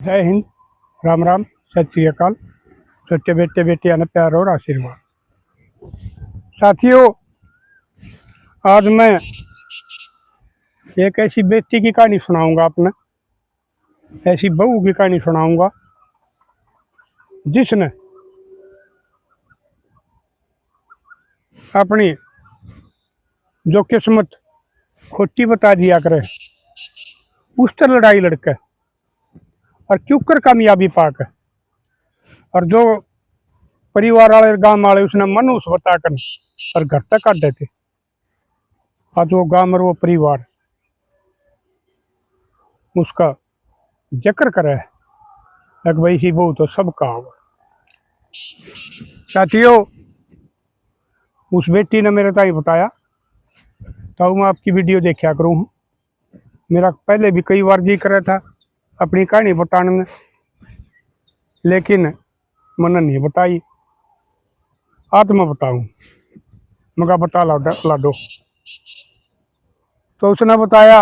जय हिंद, राम राम, सत श्री अकाल। सच्चे बेटे बेटियां ने प्यार और आशीर्वाद। साथियों, आज मैं एक ऐसी बेटी की कहानी सुनाऊंगा, अपने ऐसी बहू की कहानी सुनाऊंगा जिसने अपनी जो किस्मत खोटी बता दिया करे उस पर लड़ाई लड़के और क्यों कर कामयाबी पाकर, और जो परिवार वाले गांव वाले उसने मनुष बताकर और घर तक काट देते। आज वो गांव और वो परिवार उसका जिक्र करे है कि भाई सी बहू तो सबका होगा। साथियों, उस बेटी ने मेरे ताई बताया तो मैं आपकी वीडियो देखा करूँ। मेरा पहले भी कई बार जी करा था अपनी कहानी बताने में, लेकिन मैंने नहीं बताई। आज मैं बताऊं, मगा बता ला दो। तो उसने बताया,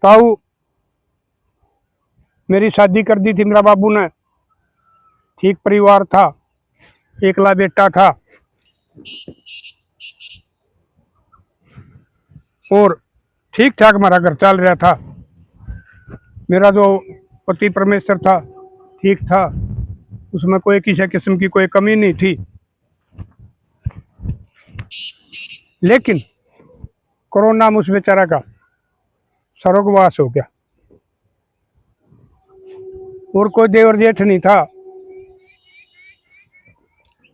ताऊ मेरी शादी कर दी थी मेरा बाबू ने, ठीक परिवार था, एकला बेटा था और ठीक ठाक हमारा घर चल रहा था। मेरा जो पति परमेश्वर था ठीक था, उसमें कोई किसी किस्म की कोई कमी नहीं थी। लेकिन कोरोना में उस बेचारा का स्वर्गवास हो गया और कोई देवर जेठ नहीं था।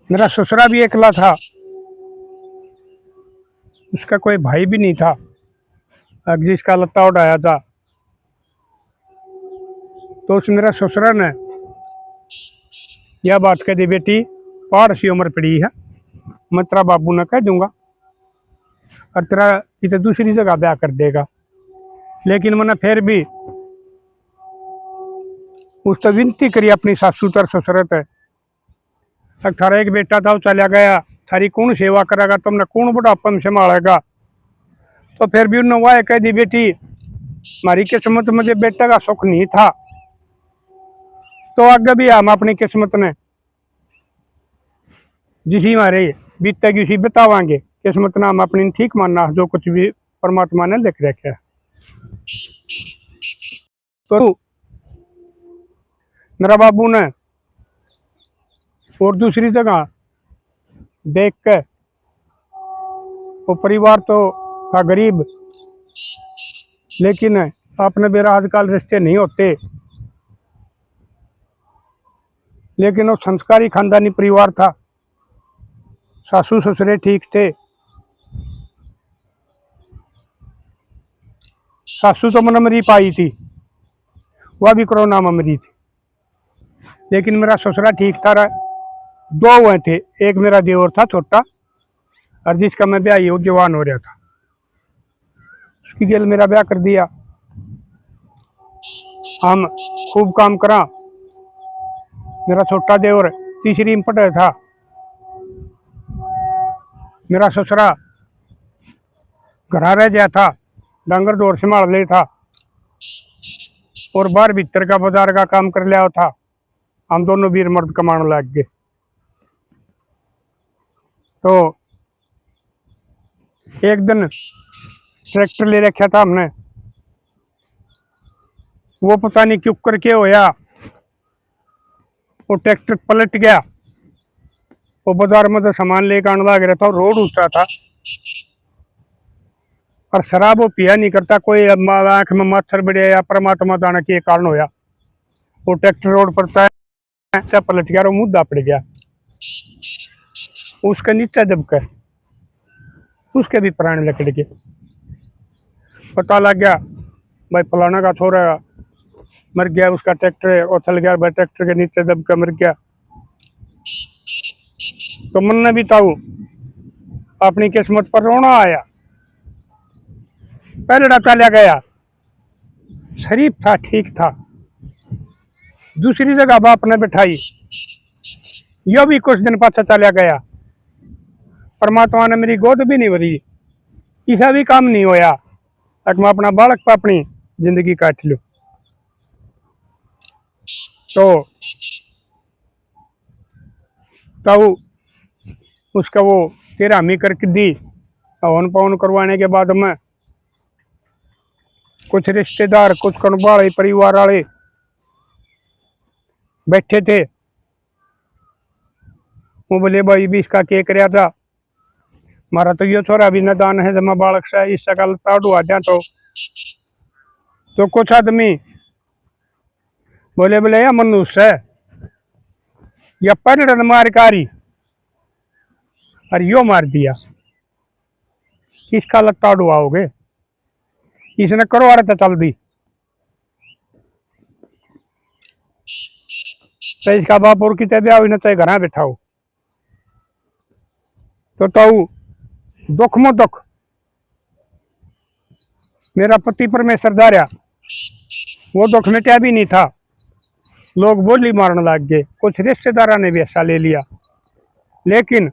मेरा ससुरा भी एकला था, उसका कोई भाई भी नहीं था जिसका लत्ता उड़ाया था। तो उस मेरा ससुरा ने यह बात कह दी, बेटी पहाड़ सी उम्र पड़ी है, मैं तेरा बाबू ने कह दूंगा और तेरा किसी दूसरी जगह ब्याह कर देगा। लेकिन मैंने फिर भी उस तो विनती करी अपनी सासू तर ससुरत है, थारा एक बेटा था वो चला गया, थारी कौन सेवा करेगा, तुमने कौन बुढ़ापा में संभालेगा। तो फिर भी उन्होंने वाह कह दी, बेटी हमारी किस्मत में जो बेटे का सुख नहीं था तो आगे भी हम अपनी किस्मत ने जिसी हमारे बीतेगी उसी बतावांगे। किस्मत ना हम अपनी ठीक मानना, जो कुछ भी परमात्मा ने लिख रखा है। तो मेरा बाबू ने और दूसरी जगह देख के, वो परिवार तो था गरीब, लेकिन अपने बेरा आजकल रिश्ते नहीं होते, लेकिन वो संस्कारी खानदानी परिवार था। सासू ससुरे ठीक थे, सासू तो मन मरी पाई थी, वह भी कोरोना में मरी थी। लेकिन मेरा ससुरा ठीक था। दो हुए थे, एक मेरा देवर था छोटा और जिसका मैं ब्याह वो जवान हो रहा था, उसकी गेल मेरा ब्याह कर दिया। हम खूब काम करा। मेरा छोटा देवर तीसरी में पढ़ा था, मेरा ससुरा घर रह गया था, डांगर डोर संभाल ले था और बाहर भीतर का बाजार का काम कर लिया था। हम दोनों वीर मर्द कमाने लग गए। तो एक दिन ट्रैक्टर ले रखा था हमने, वो पता नहीं क्यों करके होया, वो ट्रैक्टर पलट गया। वो बाजार में तो सामान लेकर आने लग रहा था, रोड ऊंचा था और शराब वो पिया नहीं करता। कोई आंख में मच्छर बढ़िया या परमात्मा जाने के कारण होया, वो ट्रैक्टर रोड पर पलट गया और मुद्दा पड़ गया। उसके नीचे दबकर उसके भी प्राण लकड़ के। पता लग गया भाई फलाना का छोरा मर गया, उसका ट्रैक्टर उछल गया, भाई ट्रैक्टर के नीचे दबकर मर गया। तो मन ने भी ताऊ अपनी किस्मत पर रोना आया। पहले चला गया, शरीफ था, ठीक था, दूसरी जगह बाप ने बिठाई, यो भी कुछ दिन पाछा चला गया। परमात्मा ने मेरी गोद भी नहीं भरी, ऐसा भी काम नहीं होया तक मैं अपना बालक पर अपनी जिंदगी काट लूं। तो तब उसका वो तेरहवीं करके दी। हवन पवन करवाने के बाद में कुछ रिश्तेदार, कुछ कनवाले परिवार वाले बैठे थे। वो बोले भाई भी इसका के कराया था, मारा तो ये छोरा भी नदान है, जमा बालक से इस सकल ताड़ू आ जा। तो कुछ आदमी बोले बोले या मनुष्य है या पढ़ मारकारी, और यो मार दिया, किसका लत्ता डुआओगे, इसने करवा रहा था चल दी। तो इसका बाप और कितने ब्याह न चाहे घर बैठाओ। तो ताऊ दुख मो दुख मेरा पति परमेश्वर धार्या, वो दुख मिटा भी नहीं था। लोग बोली मारने लग गए, कुछ रिश्तेदारों ने भी ऐसा ले लिया। लेकिन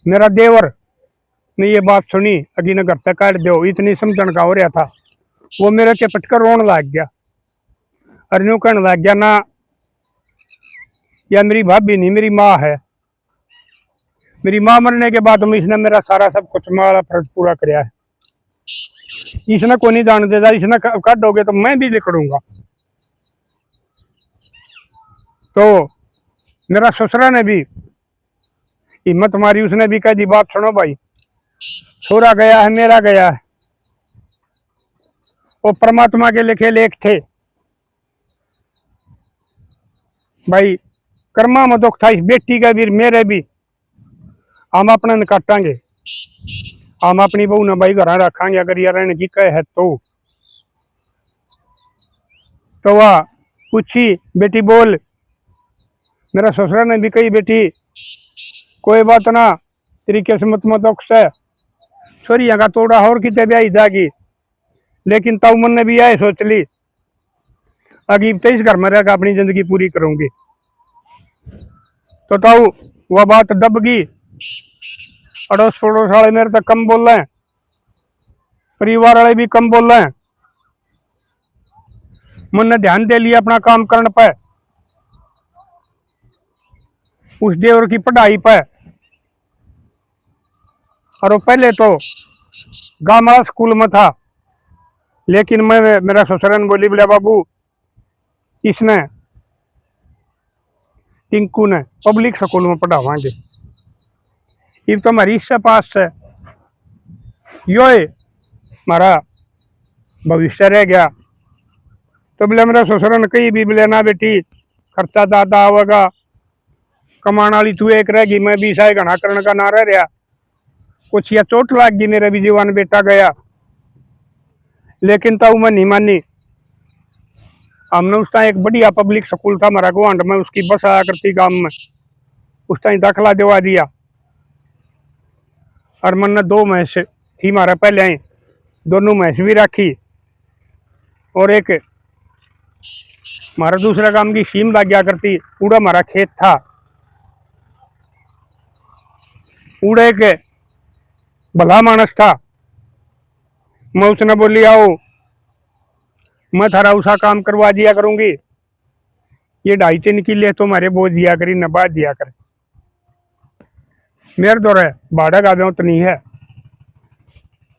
मेरा देवर ने ये बात सुनी, अगी न घर तक काट दो, इतनी समझण का हो रहा था। वो मेरे के पटकर रोने लग गया और यूं कहने लग गया ना, या मेरी भाभी नहीं मेरी माँ है। मेरी माँ मरने के बाद में इसने मेरा सारा सब कुछ मारा फर्ज पूरा कराया है। इसने को नहीं जान देता, इसने काट दोगे तो मैं भी लिखूंगा। तो मेरा ससुरा ने भी हिम्मत मारी, उसने भी कह दी बात सुनो भाई, छोरा गया है मेरा गया है, वो परमात्मा के लिखे लेख थे भाई। कर्मा में दुख था इस बेटी का भी मेरे भी, हम अपना न काटांगे, हम अपनी बहू ने भाई घर रखांगे अगर ये रहने की कह है तो। वह पूछी बेटी बोल, मेरा ससुरा ने भी कही बेटी कोई बात ना, तेरी किस्मत में दुख से छोरिया का तोड़ा और कितने ब्याही जागी। लेकिन तब मन ने भी आए सोच ली अगीब तो इस घर में रहकर अपनी जिंदगी पूरी करूंगी। तो ताऊ वह बात दब गई। अड़ोस पड़ोस वाले मेरे तक कम बोल रहे हैं, परिवार वाले भी कम बोल रहे हैं। मन ने ध्यान दे लिया अपना काम करने पर, उस देवर की पढ़ाई पर। और वो पहले तो गांव वाला स्कूल में था, लेकिन मैं मेरा ससुरन बोली बोले बाबू इसने टिंकू ने पब्लिक स्कूल में पढ़ावांगे, ये तो हमारी इच्छा पास है, यो हमारा भविष्य रह गया। तो बोले मेरा ससुरन कही भी बोले ना बेटी खर्चा ज्यादा आवेगा, कमाने वाली तू एक रहेगी, मैं भी साय घना करने का ना रह रहा। कुछ या चोट लाग गई, मेरा भी जीवन बेटा गया। लेकिन ताऊ मैं नहीं मानी। हमने उस टाइम एक बढ़िया पब्लिक स्कूल था हमारा गुआंड में, उसकी बस आया करती गांव में, उस टाइम दाखिला दिवा दिया। और मन ने दो भैंस थी हमारा पहले आई, दोनों भैंस भी रखी। और एक हमारा दूसरा काम की सीम लग गया करती, पूरा हमारा खेत था। पूरा एक भला मानस था। मैं उसने बोली आओ मैं थारा उसा काम करवा दिया करूंगी, ये 2.5 किले तो हमारे बोझ दिया करी, नबा दिया कर, मेरे दौर है भाड़ा का तो नहीं है,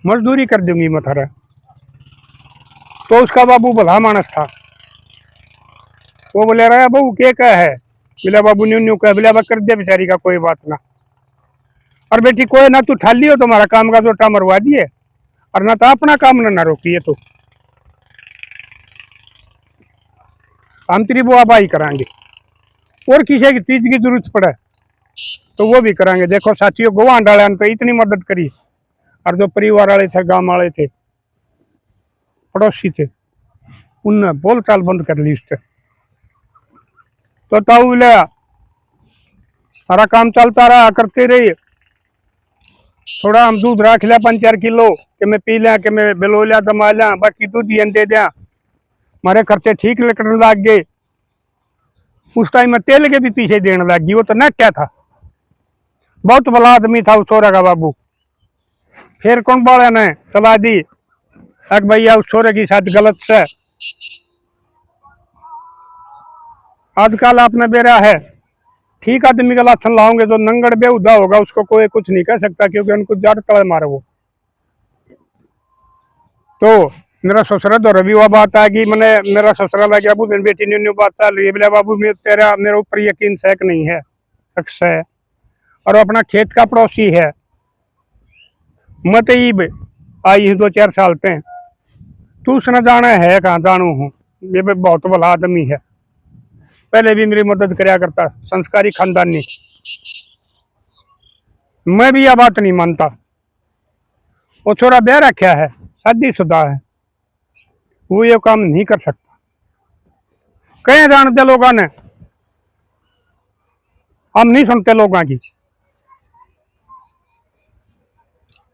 मजदूरी कर दूंगी मैं थारा। तो उसका बाबू भला मानस था। वो बोले रहा बहू के कह है, बोला बाबू न्यू न्यू कह, बोला कर दे बेचारी का कोई बात ना। और बेटी कोई ना तू ठाली हो, तुम्हारा काम का जोटा मरवा दिए, और ना तो अपना काम ना रोकिए, तो हम तेरी बुआ बाई कराएंगे, और किसी की चीज की जरूरत पड़े तो वो भी कराएंगे। देखो साथियों गुआंढ वाले ने तो इतनी मदद करी, और जो परिवार वाले थे, गांव वाले थे, पड़ोसी थे, उनने बोल चाल बंद कर ली उससे। तो ताऊ लिया सारा काम चलता रहा, करते रही। थोड़ा हम दूध रख लिया 5-4 किलो कि मैं पी लिया, कि मैं बिलो लिया दमा लिया, बाकी दूध ही दे दिया, हमारे खर्चे ठीक लगने लग गए। उस टाइम में तेल के भी पीछे देने लग गई। वो तो न क्या था, बहुत भला आदमी था उस छोरे का बाबू। फिर कौन बाड़ा ने सलाह दी, अग भैया उस छोरे की शायद गलत से आजकल आपने बेरा है, ठीक आदमी का लाछन लाओगे तो नंगड़ बेहुदा होगा, उसको कोई कुछ नहीं कह सकता, क्योंकि उनको जड़ तले मारे वो। तो मेरा ससुरा तो रवि हुआ बात है कि मैंने मेरा ससुरा लग गया, बाबू मेरी बेटी ने बात चल रही है, बोले बाबू तेरा मेरे ऊपर यकीन सहक नहीं है, शख्स है, और अपना खेत का पड़ोसी है। मैं तो आई हूँ 2-4 साल से, तू उसने जाना है कहाँ जानू हूँ, ये बहुत भला आदमी है, पहले भी मेरी मदद कराया करता, संस्कारी खानदानी। मैं भी यह बात नहीं मानता। वो छोरा ब्याह रखा है, शादीशुदा है, वो ये काम नहीं कर सकता। कहीं जानते लोगों ने, हम नहीं सुनते लोगों की।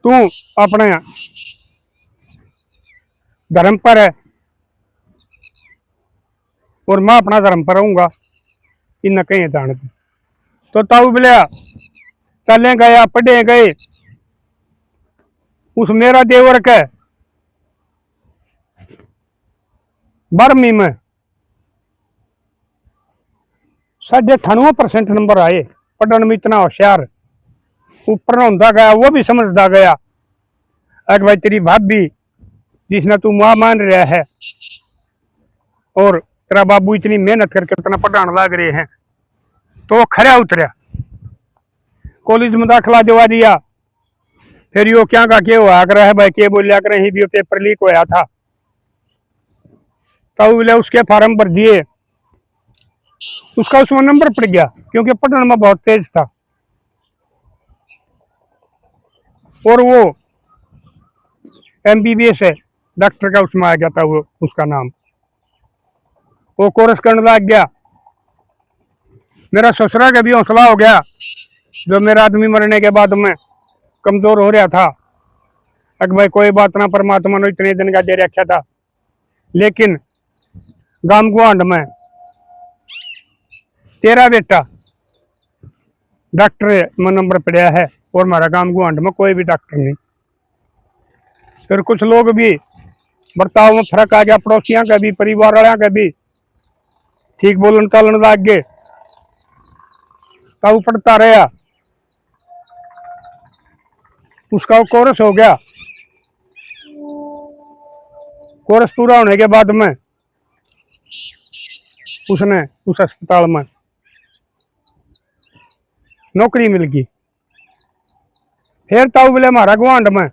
तू अपने धर्म पर है और मैं अपना धर्म पर रहूंगा, इन कहीं जानते। तो ताऊ बोलिया चले गया, पढ़े गए, उस मेरा देवर के 12वीं में 98% नंबर आए, पढ़ने में इतना होशियार, ऊपर होता गया, वो भी समझता गया। अगर भाई तेरी भाभी जिसने तू मां मान रहा है और तेरा बाबू इतनी मेहनत करके इतना पढ़ाने लग रहे हैं, तो वो खरा उतरा, कॉलेज में दाखिला दिवा दिया। फिर यो क्या का के हुआ कर है भाई, के बोलिया कर ही भी पेपर लीक होया था, तो बोले उसके फार्म भर दिए, उसका उसमें नंबर पड़ गया, क्योंकि पढ़ने में बहुत तेज था। और वो MBBS है, डॉक्टर का उसमें आ गया था, वो उसका नाम, वो कोर्स करने लग गया। मेरा ससुरा का भी हौसला हो गया, जो मेरा आदमी मरने के बाद में कमजोर हो रहा था। अगर भाई कोई बात ना, परमात्मा ने इतने दिन का दे रखा था, लेकिन गांव गुआंड में तेरा बेटा डॉक्टर में नंबर पड़ा है और हमारा गांव गुआंड में कोई भी डॉक्टर नहीं। फिर कुछ लोग भी बर्ताव में फर्क आ गया, पड़ोसियों का भी, परिवार वालों का भी, ठीक बोलन चालन लग गए, तब पढ़ता रहा, उसका वो कोर्स हो गया। कोर्स पूरा होने के बाद में उसने उस अस्पताल में नौकरी मिल गई। फिर ताऊ बोले हमारा गुआंड में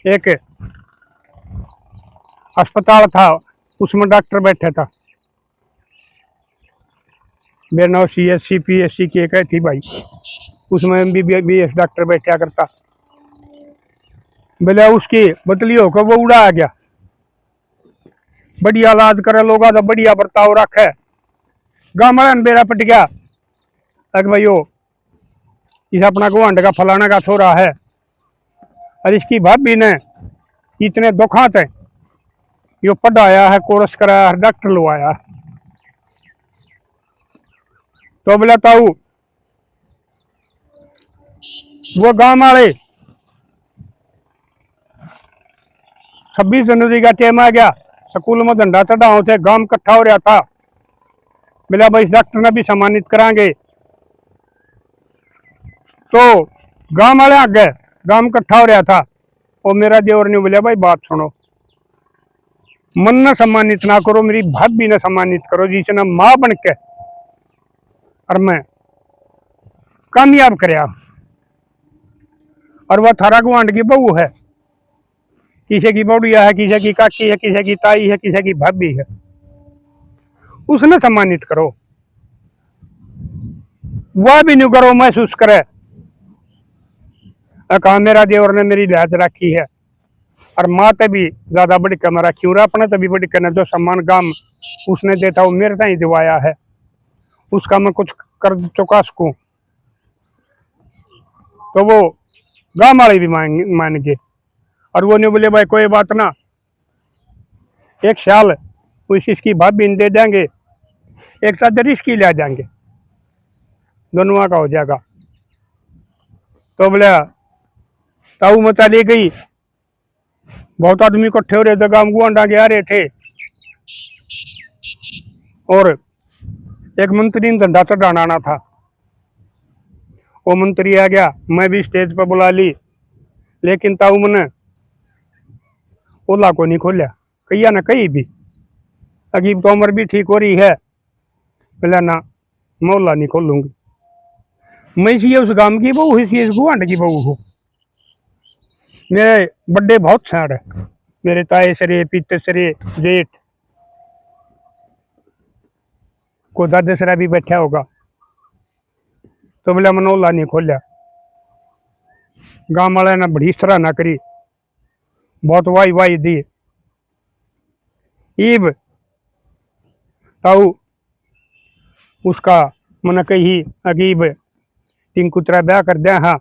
एक अस्पताल था, उसमें डॉक्टर बैठा था, बेरनौ CSC PSC की एक थी भाई, उसमें MBBS डॉक्टर बैठा करता। बोले उसकी बदली होकर वो उड़ा आ गया, बढ़िया इलाज करे लोग, तो बढ़िया बर्ताव रखे, गाँव वाले बेड़ा पट गया। अगर भाई वो इस अपना गुआंड का फलाना का छोरा है, और इसकी भाभी ने इतने दुखात है, यो पढ़ाया है, कोर्स कराया है, डॉक्टर लुआया है। तो बोला ताऊ वो गांव वाले 26 जनवरी का टाइम आ गया, स्कूल में झंडा चढ़ाओ थे, गांव इकट्ठा हो रहा था, बोला भाई इस डॉक्टर ने भी सम्मानित करांगे। तो गांव वाले आ गए, गांव इकट्ठा हो रहा था, और मेरा देवर ने बोला भाई बात सुनो, मन ने सम्मानित ना करो, मेरी भाभी ने सम्मानित करो, जिसने मां बन के और मैं कामयाब कराया। और वह थारा गुआंड की बहू है, किसी की बौड़िया है, किसी की काकी है, किसी की ताई है, किसी की भाभी है, उसने सम्मानित करो। वह भी नहीं करो महसूस करे कहा मेरा देवर ने मेरी लिहाज रखी है, और माँ ते भी ज्यादा बड़ी कम रखी, और अपने तभी बड़ी करने जो सम्मान गाम उसने देता वो मेरे से ही दिवाया है, उसका मैं कुछ कर चुका सकूं। तो वो गांव वाले भी मान गए, और वो नहीं बोले भाई कोई बात ना, एक साल उस इसकी भाभी दे देंगे, एक साथ रिस्की ले जाएंगे, दोनों का हो जाएगा। तो बोले ताऊ में चली गई, बहुत आदमी इकट्ठे हो रहे थे, गांव गुआंडा के आ रहे थे। और एक मंत्री ने झंडा चढ़ाना आना था। वो मंत्री आ गया, मैं भी स्टेज पर बुला ली, लेकिन ताऊ मैंने ओला को नहीं खोलिया, कहिया ना कहीं भी। अगीब तो उम्र भी ठीक हो रही है, बोला ना मैं ओला नहीं खोलूंगी। मैं इसलिए उस गांव की बहू, इसलिए इस गुआंढ की बहू हूँ। मेरे बड़े बहुत सारे, मेरे ताए सरे, पीते सरे, जेठ को दादा सरा भी बैठा होगा। तो बोला मैंने ओला नहीं खोलिया। गांव वाले ने बड़ी सराहना करी, बहुत वाही वाही दी। ईब ताऊ उसका मन कही अगीब टिंकू तेरा ब्याह कर दिया। हाँ,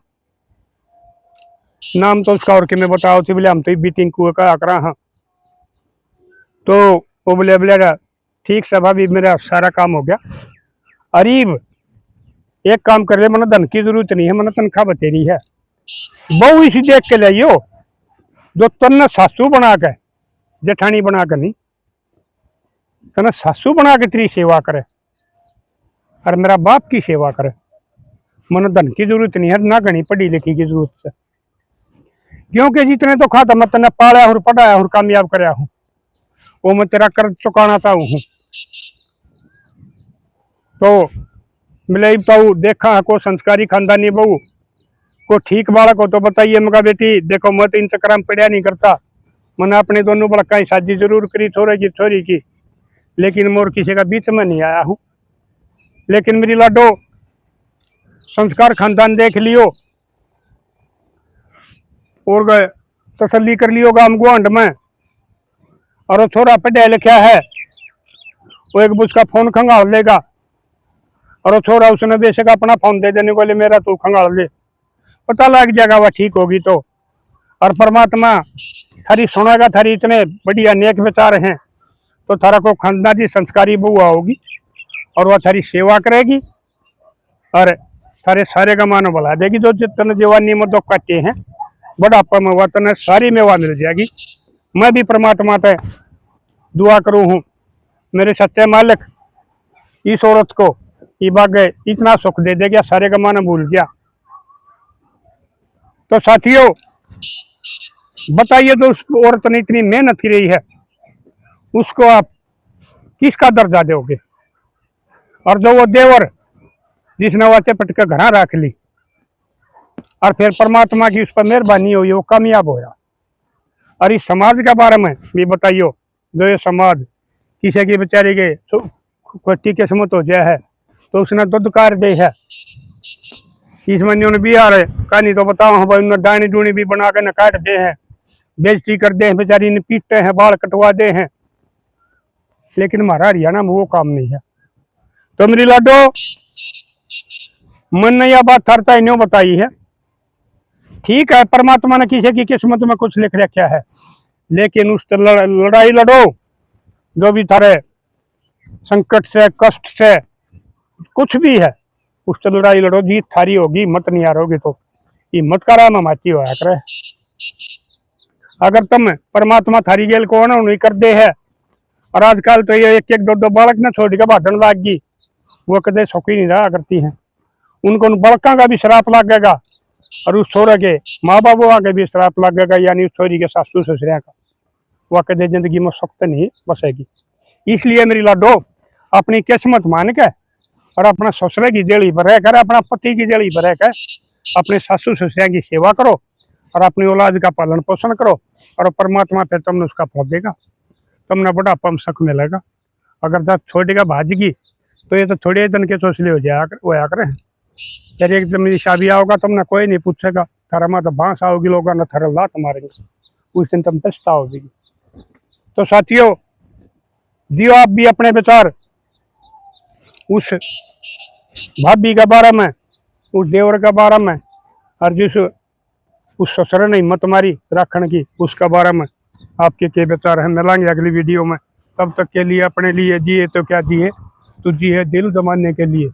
नाम तो उसका और कि मैं बताओ थी, बोले हम तो भी टिंकू का करा। हाँ, तो वो बोले ठीक सभा भी मेरा सारा काम हो गया। अरीब एक काम कर रहे, मैंने धन की जरूरत नहीं है, मैंने तनख्वाह बतेरी है। बहु इसी देख के लाइयो जो तन्ने सासू बना के, जेठानी बना के नहीं, तन्ने सासू बना के तेरी सेवा करे और मेरा बाप की सेवा करे। मैंने धन की जरूरत नहीं है, ना घनी पढ़ी लिखी की जरूरत है, क्योंकि जितने तो खाता मैं तेने पाला और पढ़ाया और कामयाब कराया हूँ, वो मैं तेरा कर्ज चुकाना चाहूँ हूँ। तो मिले ताऊ देखा है को संस्कारी खानदानी बहू को ठीक बालक हो तो बताइए। मगा बेटी देखो मैं तो इन चक्कर में पढ़िया नहीं करता, मैंने अपने दोनों बड़का ही शादी जरूर करी छोरी की, लेकिन मोर किसी का बीच में नहीं आया हूँ। लेकिन मेरी लाडो संस्कार खानदान देख लियो और गए तसल्ली कर लियो गांव गुआंढ में। और वो थोड़ा पढ़ा लिखा है, वो एक बुझ का फोन खंगाल लेगा और वो छोरा उसने बेशक अपना फोन दे देने को, मेरा तू खंगाल ले, पता लग जाएगा वह ठीक होगी तो। और परमात्मा थारी सुनेगा, थारी इतने बढ़िया नेक विचार हैं तो थारा को खानदानी संस्कारी बुआ होगी और वह थारी सेवा करेगी और थारे सारे का मानो बढ़ा देगी। जो जितने जवानी में दुख काटे हैं बुढ़ापा में वह तने सारी मेवा मिल जाएगी। मैं भी परमात्मा पे दुआ करूँ हूँ, मेरे सच्चे मालिक इस औरत को ये बाग इतना सुख दे देगा, सारे का मानो भूल गया। तो साथियों बताइए, जो उस औरत ने इतनी मेहनत की रही है उसको आप किसका दर्जा दोगे? और जो वो देवर जिसने वह चपट के घर रख ली और फिर परमात्मा की उस पर मेहरबानी हुई, वो कामयाब होया। और इस समाज के बारे में भी बताइयो, जो ये समाज किसी की बेचारी के खोटी किस्मत हो जाए है तो उसने तो दुकार दे है। इस महीने उन्हें भी आ रहे कहानी तो बताओ, हाँ भाई उन्हें डानी डूनी भी बना के न काट दे हैं, बेइज्जती कर दे हैं, बेचारी ने पीटते हैं, बाल कटवा दे हैं। लेकिन हमारा हरियाणा में वो काम नहीं है। तो मेरी लाडो मन ने यह बात थरता ही नहीं बताई है। ठीक है, परमात्मा ने किसी की किस्मत में कुछ लिख रखा है, लेकिन उस लड़ाई लड़ो जो भी थारे संकट से कष्ट से कुछ भी है, उससे लड़ाई लड़ो, जीत थारी होगी। हिम्मत नहीं हारोगी तो हिम्मत का राम हमारी होया करे। अगर तुम परमात्मा थारी गेल को ना नहीं कर दे है, और आजकल तो ये एक एक दो दो बालक ने छोड़ के भागने लाग गई, वो कदे सौखी नहीं रहा करती हैं। उनको उन बड़का का भी श्राप लगेगा और उस छोरे के माँ बाबुआ के भी श्राप लगेगा, यानी उस छोरी के सासू ससुरिया का, वह कदे जिंदगी में सख्त नहीं बसेगी। इसलिए मेरी लाडो अपनी किस्मत मान के और अपना ससुरे की जेड़ी पर रह कर, अपना पति की जेड़ी पर रह कर अपने सासू ससुरिया की सेवा करो और अपनी औलाद का पालन पोषण करो, और परमात्मा फिर तुमने उसका फल देगा, तुमने बुढ़ापा में सुख मिलेगा। अगर जब छोटेगा भाजगी तो ये तो थोड़े दिन के चौसले होया करे। फिर एक दिन मेरी शादी आओगा तुमने कोई नहीं पूछेगा, थारा माँ तो बांस आओगी, लोग न थारा लात मारेंगे, उस दिन तुम पछताओगी। तो साथियों दियो आप भी अपने विचार उस भाभी के बारे में, उस देवर के बारे में, और जिस उस ससुर ने हिम्मत मारी रखने की उसका बारे में आपके क्या विचार है। मिलेंगे अगली वीडियो में, तब तक के लिए अपने लिए जिए तो क्या जिए, तो जिए दिल जमाने के लिए।